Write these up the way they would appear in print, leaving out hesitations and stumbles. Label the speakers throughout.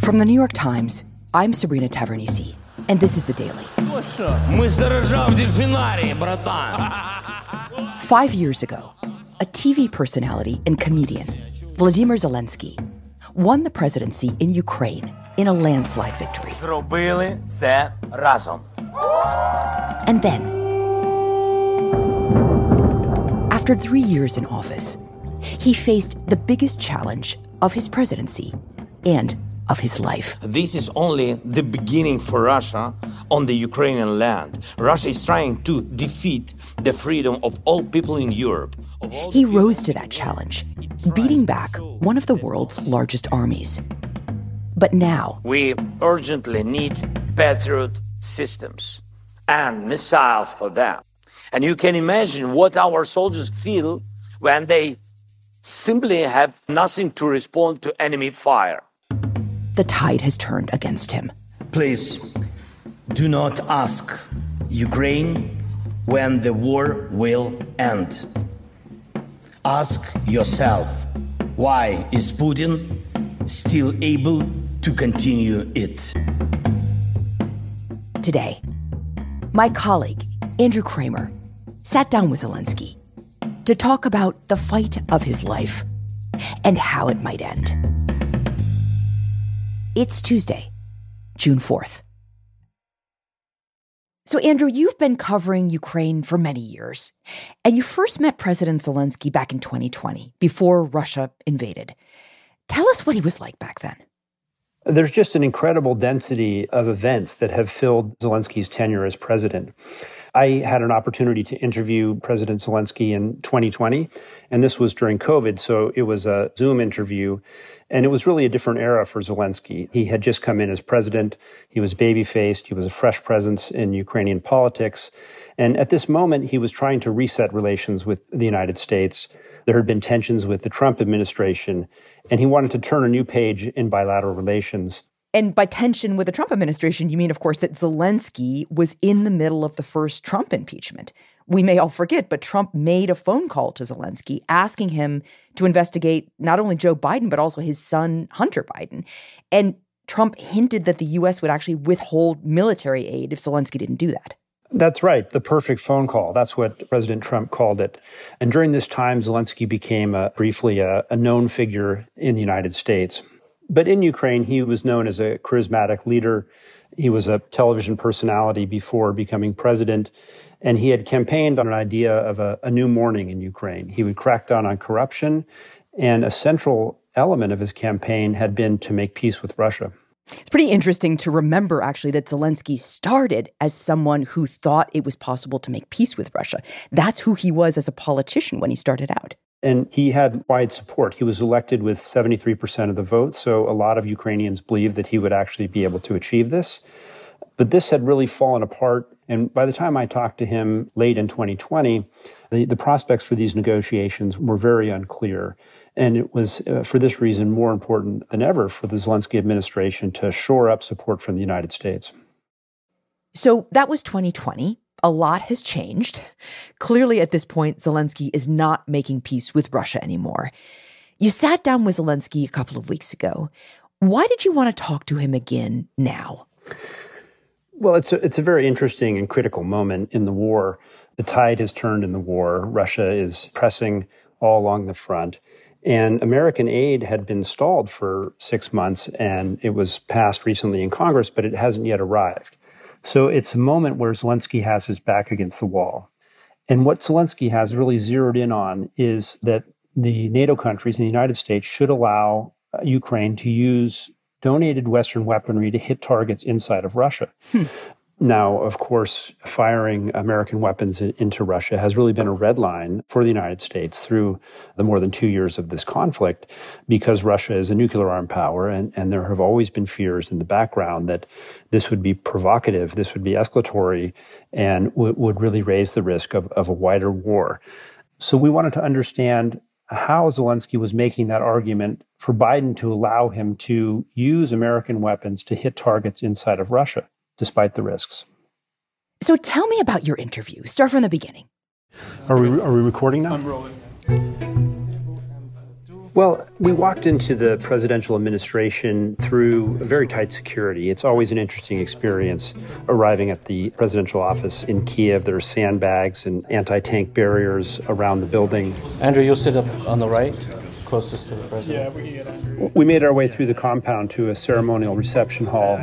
Speaker 1: From the New York Times, I'm Sabrina Tavernisi, and this is The Daily. 5 years ago, a TV personality and comedian, Volodymyr Zelensky, won the presidency in Ukraine in a landslide victory.
Speaker 2: Зробили це разом.
Speaker 1: And then, after 3 years in office, he faced the biggest challenge of his presidency and of his life.
Speaker 2: This is only the beginning for Russia on the Ukrainian land. Russia is trying to defeat the freedom of all people in Europe.
Speaker 1: He rose to that challenge, beating back one of the world's largest armies. But now,
Speaker 3: we urgently need Patriot systems and missiles for that. And you can imagine what our soldiers feel when they simply have nothing to respond to enemy fire.
Speaker 1: The tide has turned against him.
Speaker 4: Please, do not ask Ukraine when the war will end. Ask yourself, why is Putin still able to continue it?
Speaker 1: Today, my colleague, Andrew Kramer, sat down with Zelensky to talk about the fight of his life and how it might end. It's Tuesday, June 4th. So, Andrew, you've been covering Ukraine for many years, and you first met President Zelensky back in 2020, before Russia invaded. Tell us what he was like back then.
Speaker 5: There's just an incredible density of events that have filled Zelensky's tenure as president. I had an opportunity to interview President Zelensky in 2020, and this was during COVID, so it was a Zoom interview, and it was really a different era for Zelensky. He had just come in as president, he was baby-faced, he was a fresh presence in Ukrainian politics, and at this moment, he was trying to reset relations with the United States. There had been tensions with the Trump administration, and he wanted to turn a new page in bilateral relations.
Speaker 1: And by tension with the Trump administration, you mean, of course, that Zelensky was in the middle of the first Trump impeachment. We may all forget, but Trump made a phone call to Zelensky asking him to investigate not only Joe Biden, but also his son, Hunter Biden. And Trump hinted that the U.S. would actually withhold military aid if Zelensky didn't do that.
Speaker 5: That's right. The perfect phone call. That's what President Trump called it. And during this time, Zelensky became briefly a known figure in the United States. But in Ukraine, he was known as a charismatic leader. He was a television personality before becoming president. And he had campaigned on an idea of a new morning in Ukraine. He would crack down on corruption. And a central element of his campaign had been to make peace with Russia.
Speaker 1: It's pretty interesting to remember, actually, that Zelensky started as someone who thought it was possible to make peace with Russia. That's who he was as a politician when he started out.
Speaker 5: And he had wide support. He was elected with 73% of the vote, so a lot of Ukrainians believed that he would actually be able to achieve this. But this had really fallen apart, and by the time I talked to him late in 2020, the prospects for these negotiations were very unclear. And it was, for this reason, more important than ever for the Zelensky administration to shore up support from the United States.
Speaker 1: So that was 2020. A lot has changed. Clearly, at this point, Zelensky is not making peace with Russia anymore. You sat down with Zelensky a couple of weeks ago. Why did you want to talk to him again now?
Speaker 5: Well, it's a very interesting and critical moment in the war. The tide has turned in the war. Russia is pressing all along the front. And American aid had been stalled for 6 months, and it was passed recently in Congress, but it hasn't yet arrived. So it's a moment where Zelensky has his back against the wall. And what Zelensky has really zeroed in on is that the NATO countries and the United States should allow Ukraine to use donated Western weaponry to hit targets inside of Russia. Now, of course, firing American weapons into Russia has really been a red line for the United States through the more than 2 years of this conflict, because Russia is a nuclear armed power, and there have always been fears in the background that this would be provocative, this would be escalatory, and would really raise the risk of a wider war. So we wanted to understand how Zelensky was making that argument for Biden to allow him to use American weapons to hit targets inside of Russia, despite the risks.
Speaker 1: So tell me about your interview. Start from the beginning.
Speaker 5: Are we recording now?
Speaker 6: I'm rolling.
Speaker 5: Well, we walked into the presidential administration through very tight security. It's always an interesting experience arriving at the presidential office in Kyiv. There are sandbags and anti-tank barriers around the building.
Speaker 6: Andrew, you'll sit up on the right, closest to the president.
Speaker 7: Yeah, we can get Andrew.
Speaker 5: We made our way through the compound to a ceremonial reception hall.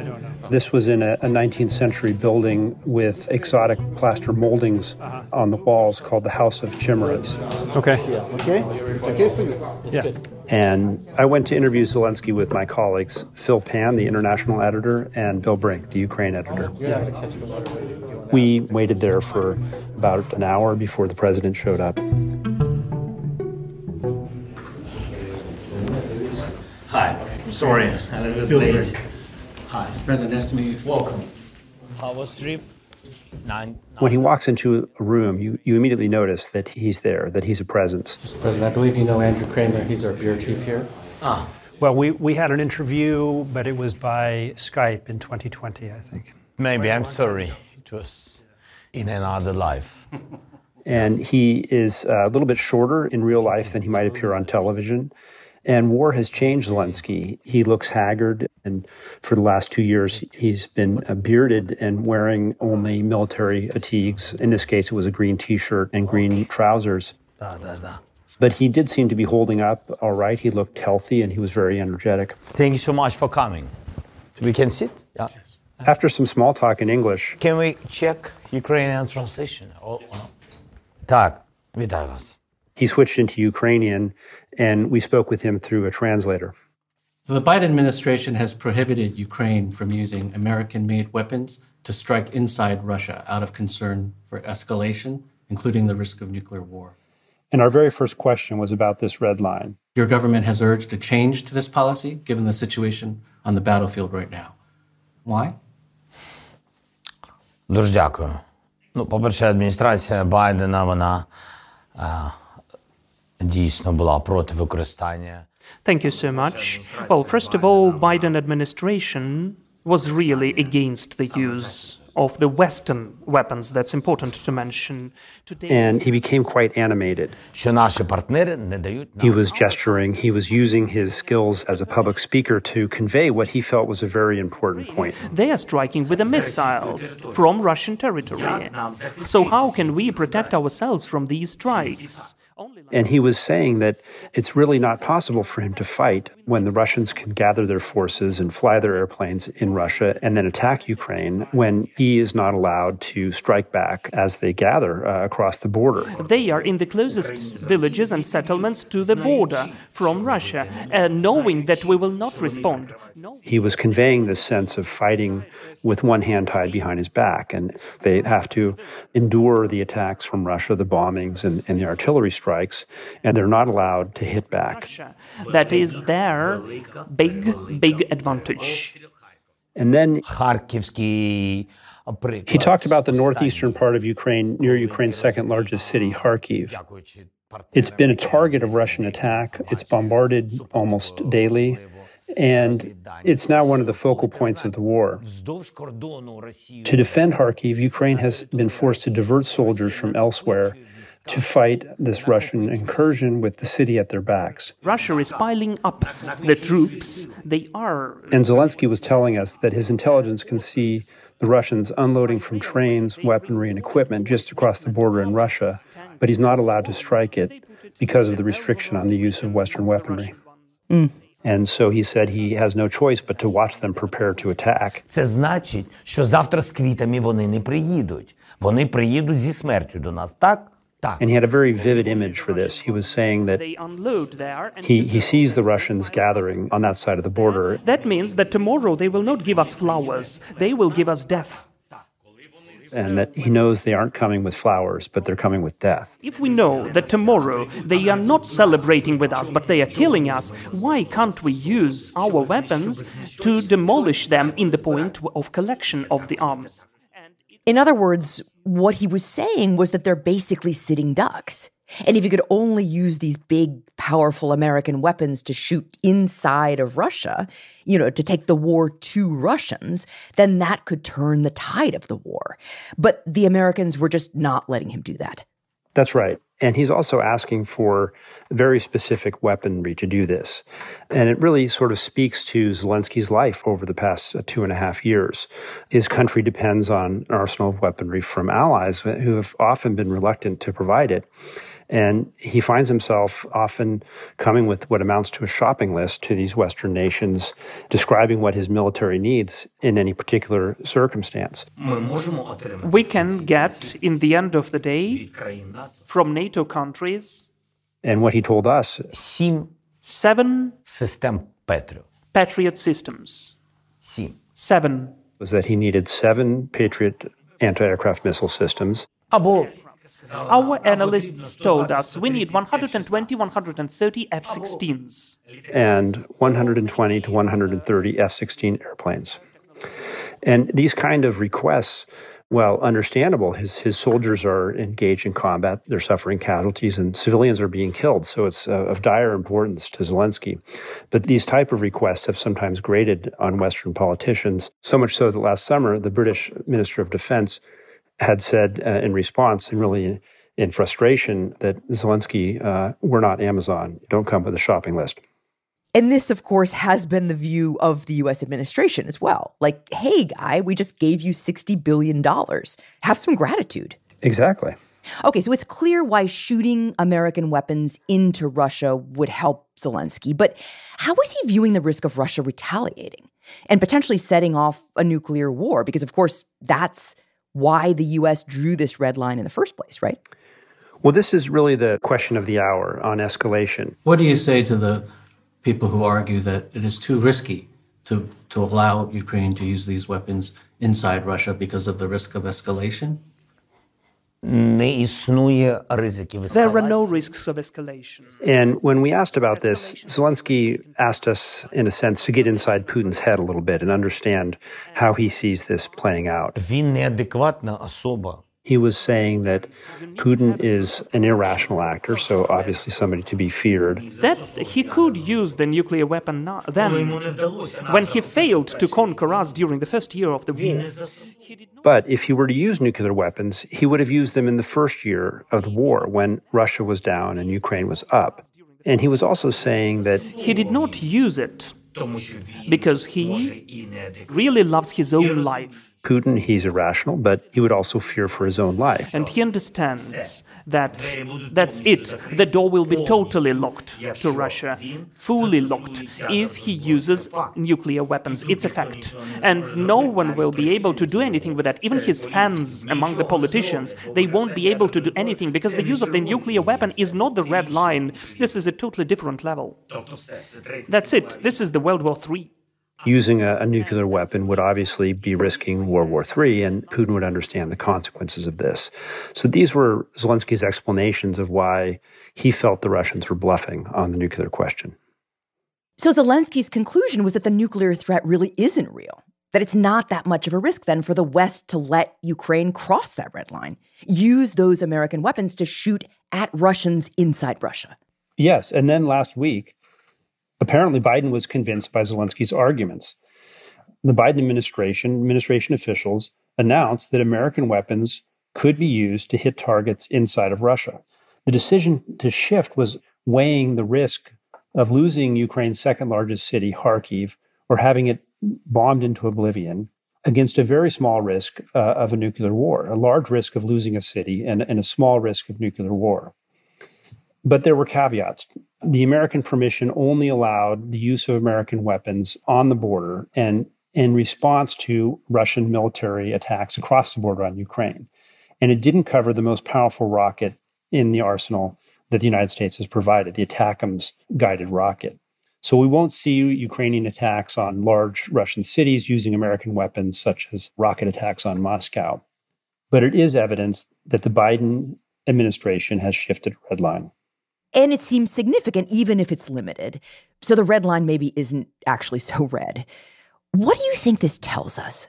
Speaker 5: This was in a 19th century building with exotic plaster moldings on the walls called the House of Chimeras.
Speaker 6: Okay. It's okay for you. It's good.
Speaker 5: And I went to interview Zelensky with my colleagues, Phil Pan, the international editor, and Bill Brink, the Ukraine editor. We waited there for about an hour before the president showed up.
Speaker 4: Hi. Sorry, I was late. Hi.
Speaker 6: President, nice to meet you.
Speaker 4: Welcome.
Speaker 5: When he walks into a room, you immediately notice that he's there, that he's a presence.
Speaker 6: Mr. President, I believe you know Andrew Kramer. He's our bureau chief here.
Speaker 5: Well, we had an interview, but it was by Skype in 2020, I think.
Speaker 2: Maybe, I'm sorry. It was in another life.
Speaker 5: And he is a little bit shorter in real life than he might appear on television. And war has changed Zelensky. He looks haggard, and for the last 2 years, he's been bearded and wearing only military fatigues. In this case, it was a green T-shirt and green trousers. But he did seem to be holding up all right. He looked healthy, and he was very energetic.
Speaker 2: Thank you so much for coming. We can sit? Yeah.
Speaker 5: After some small talk in English,
Speaker 2: Can we check Ukrainian translation? Так, вітаю вас.
Speaker 5: he switched into Ukrainian, and we spoke with him through a translator.
Speaker 6: So the Biden administration has prohibited Ukraine from using American-made weapons to strike inside Russia out of concern for escalation, including the risk of nuclear war.
Speaker 5: And our very first question was about this red line.
Speaker 6: Your government has urged a change to this policy, given the situation on the battlefield right now. Why?
Speaker 2: Дуже дякую. По-перше, адміністрація Байдена, вона дійсно була проти використання.
Speaker 7: Thank you so much. Well, first of all, Biden administration was really against the use of the Western weapons. That's important to mention.
Speaker 5: And he became quite animated.
Speaker 2: Що наші партнери не дають
Speaker 5: He was gesturing. He was using his skills as a public speaker to convey what he felt was a very important point.
Speaker 7: They are striking with the missiles from Russian territory. So how can we protect ourselves from these strikes?
Speaker 5: And he was saying that it's really not possible for him to fight when the Russians can gather their forces and fly their airplanes in Russia and then attack Ukraine when he is not allowed to strike back as they gather across the border.
Speaker 7: They are in the closest villages and settlements to the border from Russia, knowing that we will not respond.
Speaker 5: He was conveying this sense of fighting with one hand tied behind his back, and they have to endure the attacks from Russia, the bombings and the artillery strikes, and they're not allowed to hit back.
Speaker 7: That is their big advantage.
Speaker 5: And then
Speaker 2: харківський приклад.
Speaker 5: he talked about the northeastern part of Ukraine, near Ukraine's second largest city, Kharkiv. It's been a target of Russian attack. It's bombarded almost daily. And it's now one of the focal points of the war. To defend Kharkiv, Ukraine has been forced to divert soldiers from elsewhere to fight this Russian incursion with the city at their backs.
Speaker 7: Russia is piling up the troops. They are.
Speaker 5: And Zelensky was telling us that his intelligence can see the Russians unloading from trains, weaponry, and equipment just across the border in Russia, but he's not allowed to strike it because of the restriction on the use of Western weaponry. And so he said he has no choice but to watch them prepare to attack.
Speaker 2: Це значить, що завтра з квітами вони не приїдуть. Вони приїдуть зі смертю до нас, так? Так.
Speaker 5: And he had a very vivid image for this. He was saying that
Speaker 7: They unload there. And
Speaker 5: he sees the Russians gathering on that side of the border.
Speaker 7: that means that tomorrow they will not give us flowers. They will give us death.
Speaker 5: And that he knows they aren't coming with flowers, but they're coming with death.
Speaker 7: If we know that tomorrow they are not celebrating with us, but they are killing us, why can't we use our weapons to demolish them in the point of collection of the arms?
Speaker 1: In other words, what he was saying was that they're basically sitting ducks. And if you could only use these big, powerful American weapons to shoot inside of Russia, to take the war to Russians, then that could turn the tide of the war. But the Americans were just not letting him do that.
Speaker 5: That's right. And he's also asking for very specific weaponry to do this. And it really sort of speaks to Zelensky's life over the past 2.5 years. His country depends on an arsenal of weaponry from allies who have often been reluctant to provide it. And he finds himself often coming with what amounts to a shopping list to these Western nations, describing what his military needs in any particular circumstance.
Speaker 7: We can get, in the end of the day, from NATO countries,
Speaker 5: and what he told us,
Speaker 7: 7
Speaker 2: System Patriot.
Speaker 7: Patriot systems. 7.
Speaker 5: was that he needed 7 Patriot anti-aircraft missile systems.
Speaker 7: Our analysts told us we need 120, 130 F-16s.
Speaker 5: And 120 to 130 F-16 airplanes. And these kind of requests, well, understandable. His soldiers are engaged in combat. They're suffering casualties and civilians are being killed. So it's of dire importance to Zelensky. But these type of requests have sometimes grated on Western politicians, so much so that last summer, the British Minister of Defense had said in response, and really in frustration, that Zelensky, we're not Amazon. Don't come with a shopping list.
Speaker 1: And this, of course, has been the view of the U.S. administration as well. Like, hey, guy, we just gave you $60 billion. Have some gratitude.
Speaker 5: Exactly.
Speaker 1: Okay, so it's clear why shooting American weapons into Russia would help Zelensky. But how is he viewing the risk of Russia retaliating and potentially setting off a nuclear war? Because, of course, that's why the U.S. drew this red line in the first place, right?
Speaker 5: Well, this is really the question of the hour on escalation.
Speaker 6: What do you say to the people who argue that it is too risky to allow Ukraine to use these weapons inside Russia because of the risk of escalation?
Speaker 7: There are no risks of escalation.
Speaker 5: And when we asked about this, Zelensky asked us, in a sense, to get inside Putin's head a little bit and understand how he sees this playing out. He was saying that Putin is an irrational actor, so obviously somebody to be feared.
Speaker 7: That he could use the nuclear weapon then, when he failed to conquer us during the first year of the war.
Speaker 5: But if he were to use nuclear weapons, he would have used them in the first year of the war, when Russia was down and Ukraine was up. And he was also saying that
Speaker 7: he did not use it because he really loves his own life.
Speaker 5: Putin, he's irrational, but he would also fear for his own life.
Speaker 7: And he understands that that's it. The door will be totally locked to Russia, fully locked, if he uses nuclear weapons. It's a fact. And no one will be able to do anything with that. Even his fans among the politicians, they won't be able to do anything because the use of the nuclear weapon is not the red line. This is a totally different level. That's it. This is the World War III.
Speaker 5: Using a nuclear weapon would obviously be risking World War III, and Putin would understand the consequences of this. So these were Zelensky's explanations of why he felt the Russians were bluffing on the nuclear question.
Speaker 1: So Zelensky's conclusion was that the nuclear threat really isn't real, that it's not that much of a risk then for the West to let Ukraine cross that red line, use those American weapons to shoot at Russians inside Russia.
Speaker 5: Yes, and then last week, apparently, Biden was convinced by Zelensky's arguments. The Biden administration officials announced that American weapons could be used to hit targets inside of Russia. The decision to shift was weighing the risk of losing Ukraine's second largest city, Kyiv, or having it bombed into oblivion against a very small risk of a nuclear war, a large risk of losing a city and a small risk of nuclear war. But there were caveats. The American permission only allowed the use of American weapons on the border and in response to Russian military attacks across the border on Ukraine. And it didn't cover the most powerful rocket in the arsenal that the United States has provided, the ATACMS guided rocket. So we won't see Ukrainian attacks on large Russian cities using American weapons, such as rocket attacks on Moscow. But it is evidence that the Biden administration has shifted red line.
Speaker 1: And it seems significant, even if it's limited. So the red line maybe isn't actually so red. What do you think this tells us?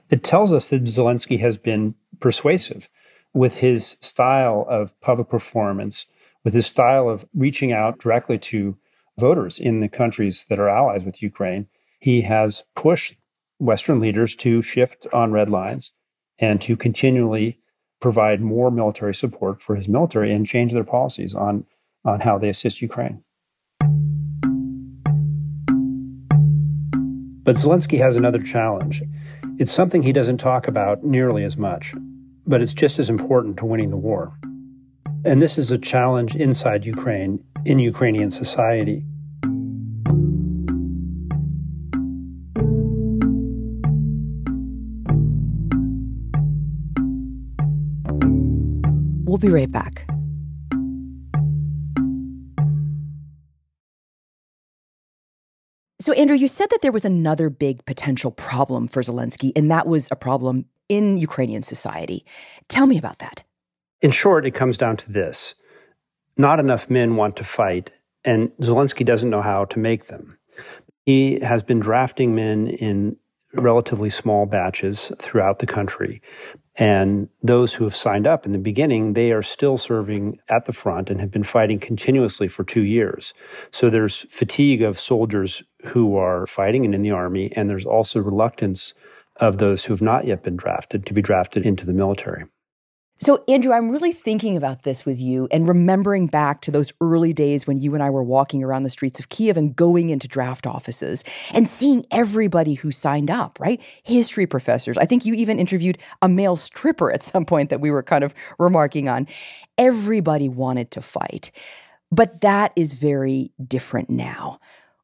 Speaker 5: It tells us that Zelensky has been persuasive with his style of public performance, with his style of reaching out directly to voters in the countries that are allies with Ukraine. He has pushed Western leaders to shift on red lines and to continually provide more military support for his military and change their policies on how they assist Ukraine. But Zelensky has another challenge. It's something he doesn't talk about nearly as much, but it's just as important to winning the war. And this is a challenge inside Ukraine, in Ukrainian society.
Speaker 1: We'll be right back. So, Andrew, you said that there was another big potential problem for Zelensky, and that was a problem in Ukrainian society. Tell me about that.
Speaker 5: In short, it comes down to this. Not enough men want to fight, and Zelensky doesn't know how to make them. He has been drafting men in relatively small batches throughout the country. And those who have signed up in the beginning, they are still serving at the front and have been fighting continuously for 2 years. So there's fatigue of soldiers who are fighting and in the army, and there's also reluctance of those who have not yet been drafted to be drafted into the military.
Speaker 1: So, Andrew, I'm really thinking about this with you and remembering back to those early days when you and I were walking around the streets of Kyiv and going into draft offices and seeing everybody who signed up, right? History professors. I think you even interviewed a male stripper at some point that we were kind of remarking on. Everybody wanted to fight. But that is very different now.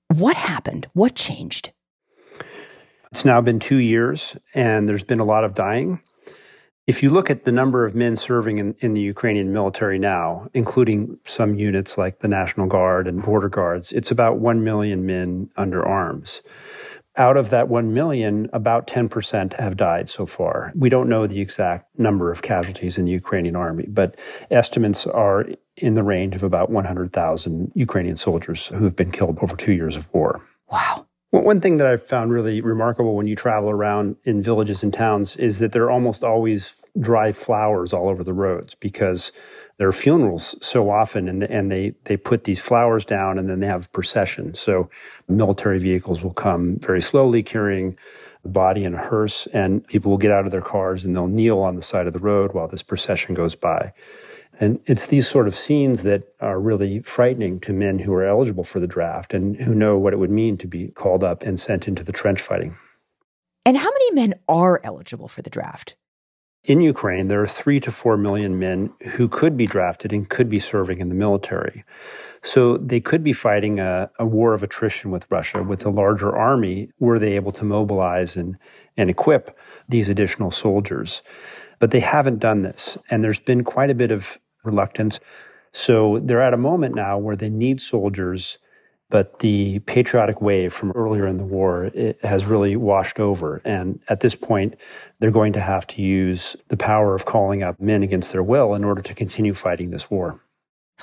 Speaker 1: What happened? What changed?
Speaker 5: It's now been 2 years, and there's been a lot of dying. If you look at the number of men serving in the Ukrainian military now, including some units like the National Guard and Border Guards, it's about 1 million men under arms. Out of that 1 million, about 10% have died so far. We don't know the exact number of casualties in the Ukrainian army, but estimates are in the range of about 100,000 Ukrainian soldiers who have been killed over 2 years of war.
Speaker 1: Wow.
Speaker 5: Well, one thing that I've found really remarkable when you travel around in villages and towns is that there are almost always dry flowers all over the roads because there are funerals so often, and they put these flowers down and then they have processions. So military vehicles will come very slowly carrying the body in a hearse, and people will get out of their cars and they'll kneel on the side of the road while this procession goes by. And it's these sort of scenes that are really frightening to men who are eligible for the draft and who know what it would mean to be called up and sent into the trench fighting.
Speaker 1: And how many men are eligible for the draft?
Speaker 5: In Ukraine, there are 3 to 4 million men who could be drafted and could be serving in the military. So they could be fighting a war of attrition with Russia. With a larger army, were they able to mobilize and equip these additional soldiers? But they haven't done this, and there's been quite a bit of reluctance. So they're at a moment now where they need soldiers, but the patriotic wave from earlier in the war, it has really washed over. And at this point, they're going to have to use the power of calling up men against their will in order to continue fighting this war.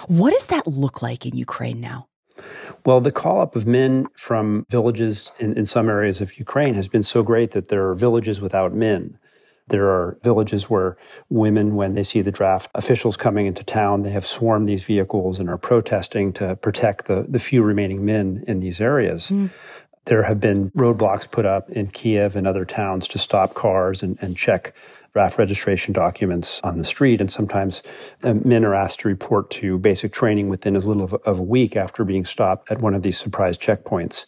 Speaker 1: What does that look like in Ukraine now?
Speaker 5: Well, the call-up of men from villages in some areas of Ukraine has been so great that there are villages without men. There are villages where women, when they see the draft officials coming into town, they have swarmed these vehicles and are protesting to protect the few remaining men in these areas. There have been roadblocks put up in Kyiv and other towns to stop cars and check draft registration documents on the street. And sometimes men are asked to report to basic training within as little of a week after being stopped at one of these surprise checkpoints.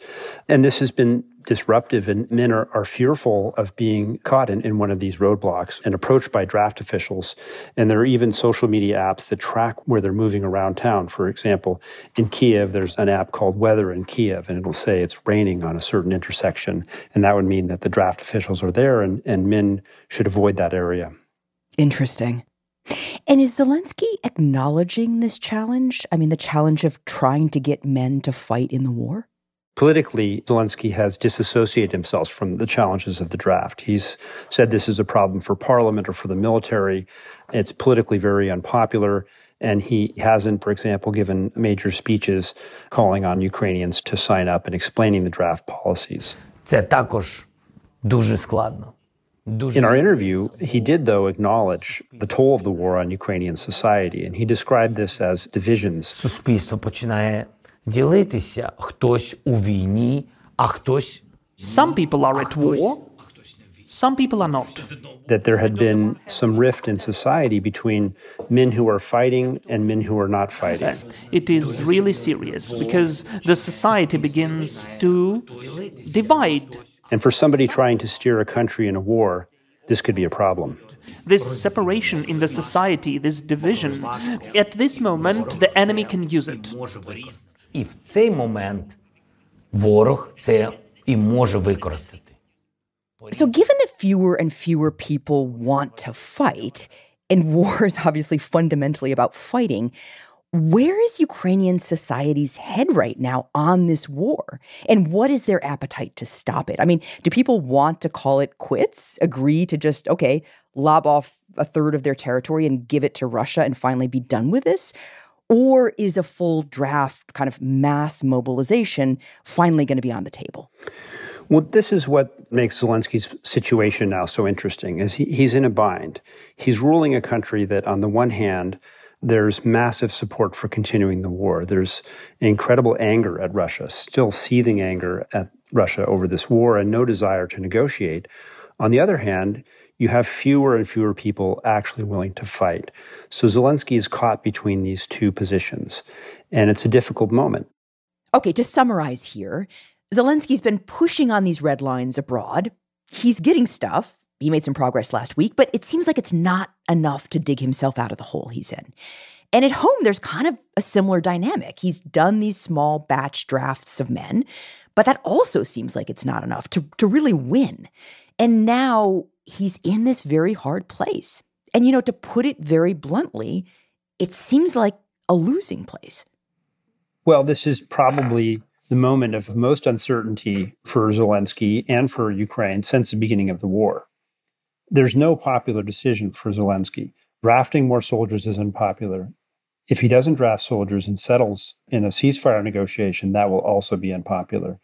Speaker 5: And this has been disruptive, and men are fearful of being caught in one of these roadblocks and approached by draft officials. And there are even social media apps that track where they're moving around town. For example, in Kyiv, there's an app called Weather in Kyiv, and it'll say it's raining on a certain intersection. And that would mean that the draft officials are there, and men should avoid that area.
Speaker 1: Interesting. And is Zelensky acknowledging this challenge? I mean, the challenge of trying to get men to fight in the war?
Speaker 5: Politically, Zelensky has disassociated himself from the challenges of the draft. He's said this is a problem for parliament or for the military. It's politically very unpopular, and he hasn't, for example, given major speeches calling on Ukrainians to sign up and explaining the draft policies.
Speaker 8: Це також дуже складно.
Speaker 5: In our interview, he did, though, acknowledge the toll of the war on Ukrainian society, and he described this as divisions.
Speaker 8: Суспільство починає ділитися, хтось у війні, а хтось...
Speaker 7: Some people are at war, Some people are not.
Speaker 5: That there had been some rift in society between men who are fighting and men who are not fighting.
Speaker 7: It is really serious because the society begins to divide.
Speaker 5: And for somebody trying to steer a country in a war, this could be a problem.
Speaker 7: This separation in the society, this division, at this moment, the enemy can use it.
Speaker 8: І в цей момент ворог це і може використати.
Speaker 1: So given that fewer and fewer people want to fight, and war is obviously fundamentally about fighting, where is Ukrainian society's head right now on this war? And what is their appetite to stop it? I mean, do people want to call it quits, agree to just, okay, lob off a third of their territory and give it to Russia and finally be done with this? Or is a full draft kind of mass mobilization finally going to be on the table?
Speaker 5: Well, this is what makes Zelensky's situation now so interesting, is he's in a bind. He's ruling a country that, on the one hand, there's massive support for continuing the war. There's incredible anger at Russia, still seething anger at Russia over this war and no desire to negotiate. On the other hand, you have fewer and fewer people actually willing to fight. So Zelensky is caught between these two positions, and it's a difficult moment.
Speaker 1: Okay, to summarize here, Zelensky's been pushing on these red lines abroad. He's getting stuff. He made some progress last week, but it seems like it's not enough to dig himself out of the hole he's in. And at home, there's kind of a similar dynamic. He's done these small batch drafts of men, but that also seems like it's not enough to really win. And now he's in this very hard place. And, you know, to put it very bluntly, it seems like a losing place.
Speaker 5: Well, this is probably the moment of most uncertainty for Zelensky and for Ukraine since the beginning of the war. There's no popular decision for Zelensky. Drafting more soldiers is unpopular. If he doesn't draft soldiers and settles in a ceasefire negotiation, that will also be unpopular.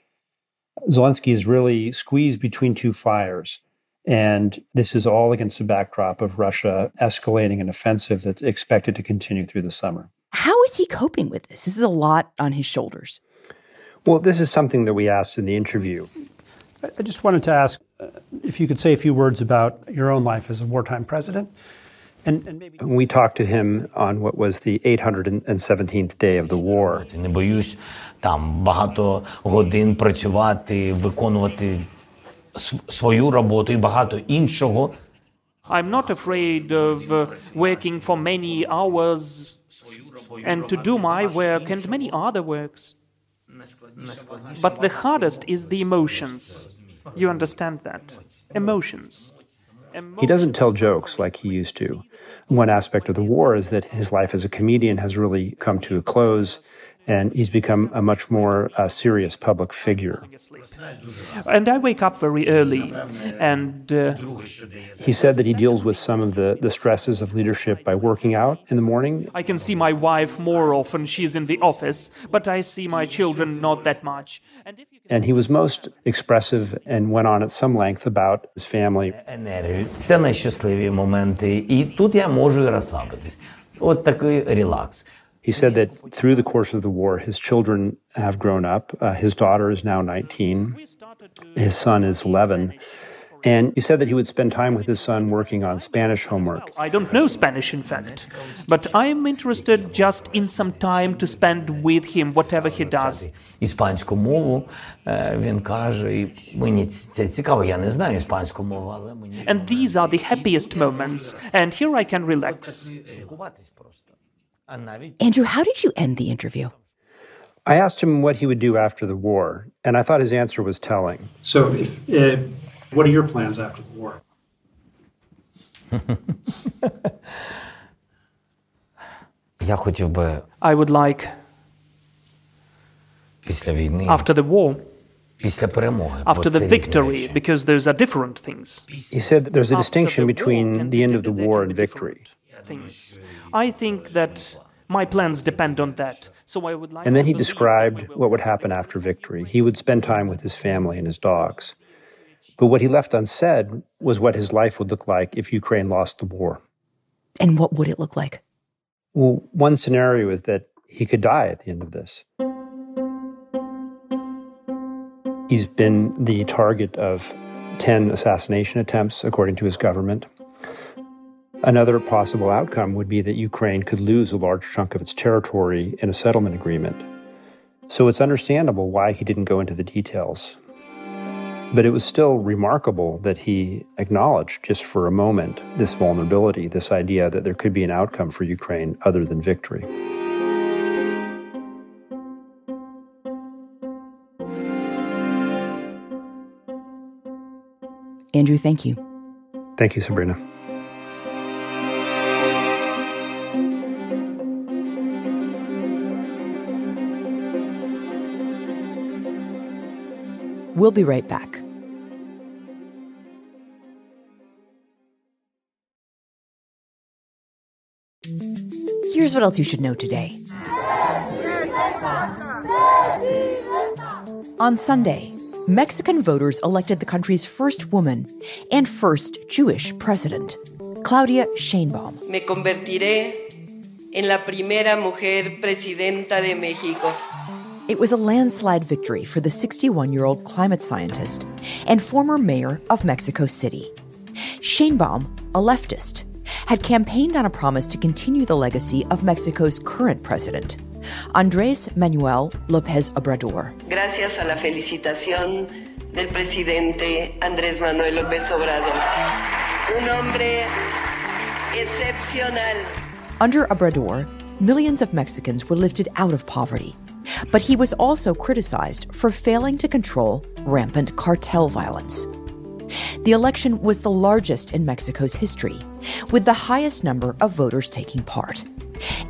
Speaker 5: Zelensky is really squeezed between two fires. And this is all against the backdrop of Russia escalating an offensive that's expected to continue through the summer.
Speaker 1: How is he coping with this? This is a lot on his shoulders.
Speaker 5: Well, this is something that we asked in the interview. I just wanted to ask if you could say a few words about your own life as a wartime president. And maybe we talked to him on what was the 817th day of the war.
Speaker 8: Не боюсь там багато годин працювати, виконувати свою роботу і багато іншого.
Speaker 7: I'm not afraid of working for many hours and to do my work and many other works. But the hardest is the emotions. You understand that? Emotions.
Speaker 5: He doesn't tell jokes like he used to. One aspect of the war is that his life as a comedian has really come to a close, and he's become a much more serious public figure.
Speaker 7: And I wake up very early, and
Speaker 5: he said that he deals with some of the stresses of leadership by working out in the morning.
Speaker 7: I can see my wife more often. She's in the office, but I see my children not that much.
Speaker 5: And he was most expressive and went on at some length about his family.
Speaker 8: Енергію. Це найщасливі моменти. І тут я можу і розслабитись. От такий релакс.
Speaker 5: He said that through the course of the war, his children have grown up. His daughter is now 19. His son is 11. And he said that he would spend time with his son working on Spanish homework.
Speaker 7: I don't know Spanish, in fact, but I'm interested just in some time to spend with him, whatever he does.
Speaker 8: Іспанську мову, він каже, і мені це цікаво, я не знаю іспанську мову, але мені...
Speaker 7: And these are the happiest moments, and here I can relax.
Speaker 1: Andrew, how did you end the interview?
Speaker 5: I asked him what he would do after the war, and I thought his answer was telling. So, what are your plans after the war?
Speaker 8: Я хотів би
Speaker 7: I would like,
Speaker 8: після війни,
Speaker 7: after the war,
Speaker 8: після перемоги,
Speaker 7: after the victory, because those are different things.
Speaker 5: He said that there's a distinction between the end of the war and victory.
Speaker 7: Things. I think that my plans depend on that. So I would like.
Speaker 5: And then he described what would happen after victory. He would spend time with his family and his dogs. But what he left unsaid was what his life would look like if Ukraine lost the war.
Speaker 1: And what would it look like?
Speaker 5: Well, one scenario is that he could die at the end of this. He's been the target of 10 assassination attempts, according to his government. Another possible outcome would be that Ukraine could lose a large chunk of its territory in a settlement agreement. So it's understandable why he didn't go into the details. But it was still remarkable that he acknowledged just for a moment this vulnerability, this idea that there could be an outcome for Ukraine other than victory.
Speaker 1: Andrew, thank you.
Speaker 5: Thank you, Sabrina.
Speaker 1: We'll be right back. Here's what else you should know today. On Sunday, Mexican voters elected the country's first woman and first Jewish president, Claudia Sheinbaum.
Speaker 9: Me convertiré en la primera mujer presidenta de México.
Speaker 1: It was a landslide victory for the 61-year-old climate scientist and former mayor of Mexico City. Sheinbaum, a leftist, had campaigned on a promise to continue the legacy of Mexico's current president, Andrés Manuel López Obrador.
Speaker 9: Gracias a la felicitación del presidente Andrés Manuel López Obrador. Un hombre excepcional.
Speaker 1: Under Obrador, millions of Mexicans were lifted out of poverty. But he was also criticized for failing to control rampant cartel violence. The election was the largest in Mexico's history, with the highest number of voters taking part.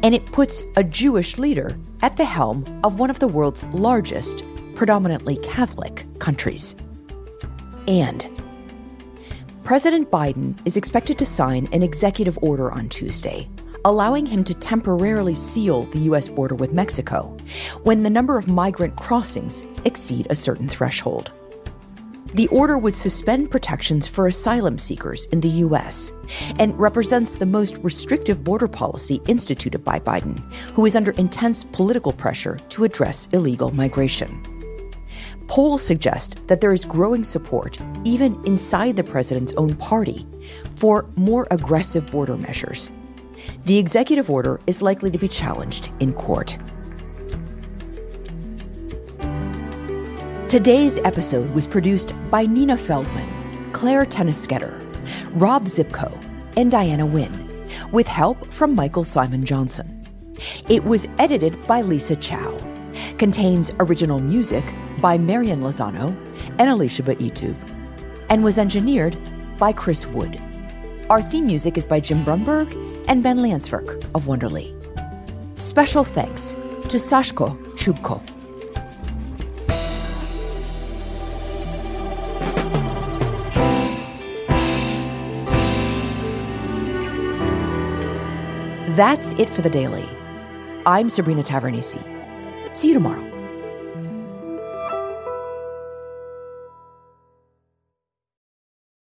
Speaker 1: And it puts a Jewish leader at the helm of one of the world's largest, predominantly Catholic countries. And President Biden is expected to sign an executive order on Tuesday, allowing him to temporarily seal the U.S. border with Mexico when the number of migrant crossings exceed a certain threshold. The order would suspend protections for asylum seekers in the U.S. and represents the most restrictive border policy instituted by Biden, who is under intense political pressure to address illegal migration. Polls suggest that there is growing support, even inside the president's own party, for more aggressive border measures. The executive order is likely to be challenged in court. Today's episode was produced by Nina Feldman, Claire Tennisketter, Rob Zipko, and Diana Wynn, with help from Michael Simon Johnson. It was edited by Lisa Chow, contains original music by Marian Lozano and Alicia Baitub, and was engineered by Chris Wood. Our theme music is by Jim Brunberg and Ben Lansverk of Wonderly. Special thanks to Sashko Chubko. That's it for the Daily. I'm Sabrina Tavernisi. See you tomorrow.